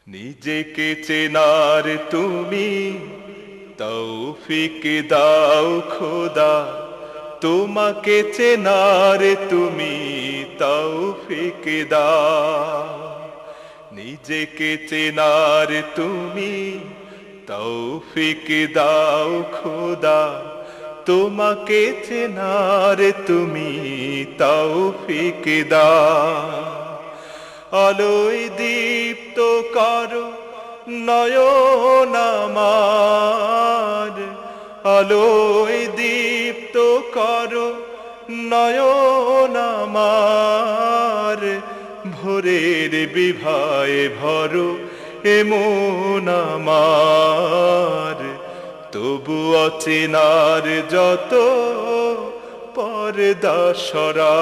নিজেকে চেনার তুমি তৌফিক দাও খোদা, তোমাকে চেনার তুমি তৌফিক দাও। নিজেকে চেনার তুমি তৌফিক দাও খোদা, তোমাকে চেনার তুমি তৌফিক দাও। আলোয় দীপ্ত করো নয়ন আমার, আলোয় দীপ্ত করো নয়ন আমার, ভোরের বিভায় ভরো এমন আমার। তবু অচেনার যত পর্দা সরা,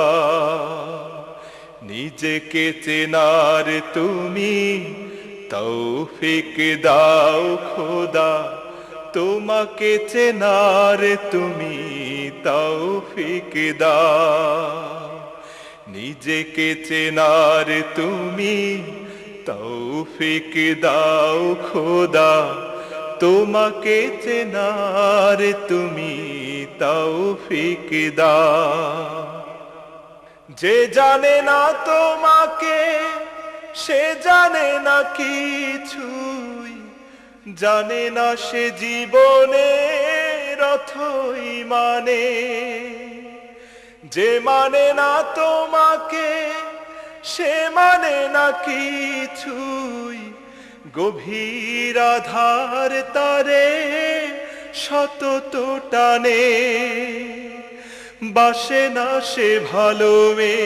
নিজেকে চেনার তুমি তৌফিক দাও খোদা, তোমাকে চেনার তুমি তৌফিক দাও। নিজেকে চেনার তুমি তৌফিক দাও খোদা, তোমাকে চেনার তুমি তৌফিক দাও। যে জানে না তোমাকে সে জানে না কিছুই, জানে না সে জীবনের অথই মানে। যে মানে না তোমাকে সে মানে না কিছুই, গভীর আধার তারে শতত টানে। বাসে না সে ভালোবে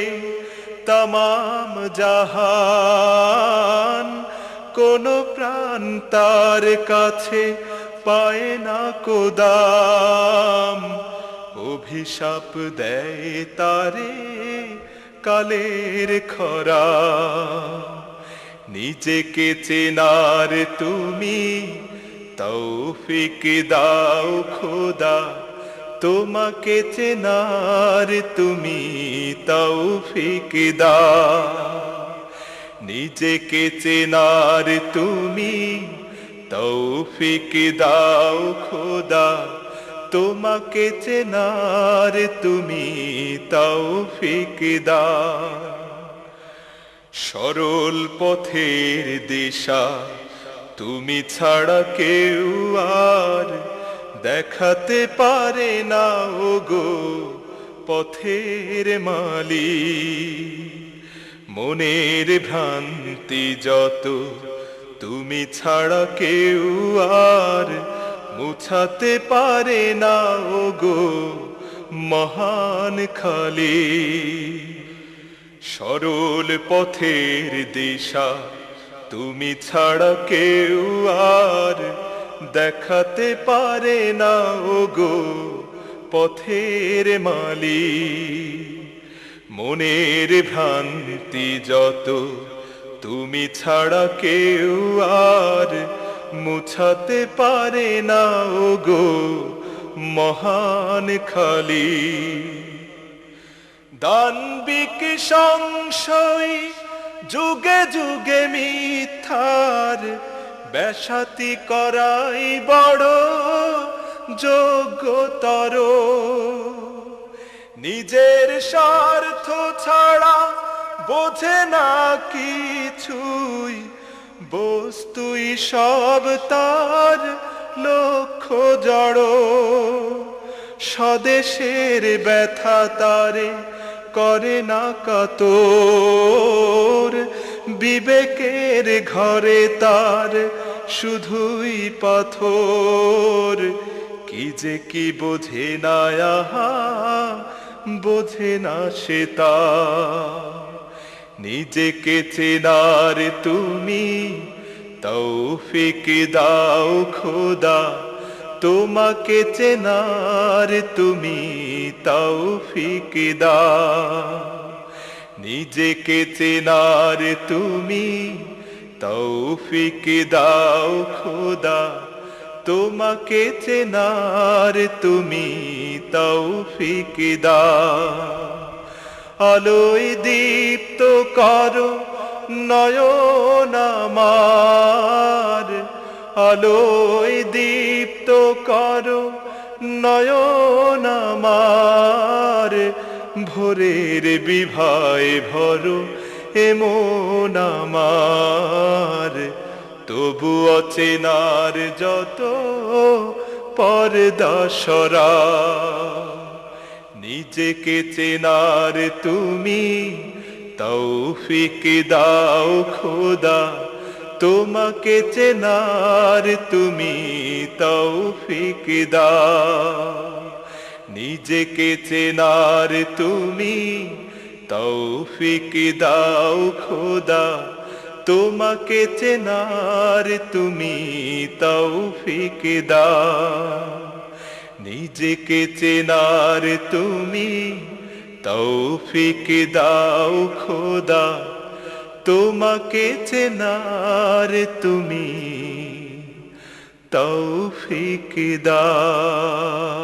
তামাম জাহান, কোন প্রাণ তার কাছে পায় না কোদাম। অভিশাপ দেয় তারে কালের খরা, নিজেকে চেনার তুমি তৌফিক দাও খোদা, তোমাকে চেনার তুমি তৌফিক দাও। নিজেকে চেনার তুমি তৌফিক দাও খোদা, তোমাকে চেনার তুমি তৌফিক দাও। সরল পথের দিশা তুমি ছাড়া কেউ আর দেখাতে পারে না ওগো পথের মালিক। মনের ভ্রান্তি যত তুমি ছাড়া কেউ আর মুছাতে পারে না ওগো মহান খালিক। সরল পথের দিশা তুমি ছাড়া কেউ আর দেখাতে পারে না ওগো পথের মালিক। মনের ভ্রান্তি যত তুমি ছাড়া কেউ আর মুছাতে পারে না ওগো মহান খালিক। দানবিক সংশয় যুগে যুগে মিথ্যার বেশাতি করাই বড় যোগ্যতর। নিজের স্বার্থ ছাড়া বোঝে না কিছুই, বস্তুই সব তার লক্ষ্য জড়। স্বদেশের ব্যথা তারে করে না কাতর, বিবেকের ঘরে তার শুধুই পাথর। কি যে কি বোঝে না আহা, বোঝে না সে তা। নিজেকে চেনার তুমি তৌফিক দাও খোদা, তোমাকে চেনার তুমি তৌফিক দাও নিজেকে চেনার তুমি তৌফিক দাও খোদা তোমাকে চেনার তুমি তৌফিক দাও আলোয় দীপ্ত করো নয়ন আমার আলোয় দীপ্ত করো নয়ন আমার ভোরের বিভায় ভরো এমন আমার তবু অচেনার যত পর্দা সরা নিজেকে চেনার তুমি তৌফিক দাও খোদা তোমাকে চেনার তুমি তৌফিক দাও নিজেকে চেনার তুমি তৌফিক দাও খোদা তোমাকে চেনার তুমি তৌফিক দাও নিজেকে চেনার তুমি তৌফিক দাও খোদা তোমাকে চেনার তুমি তৌফিক দাও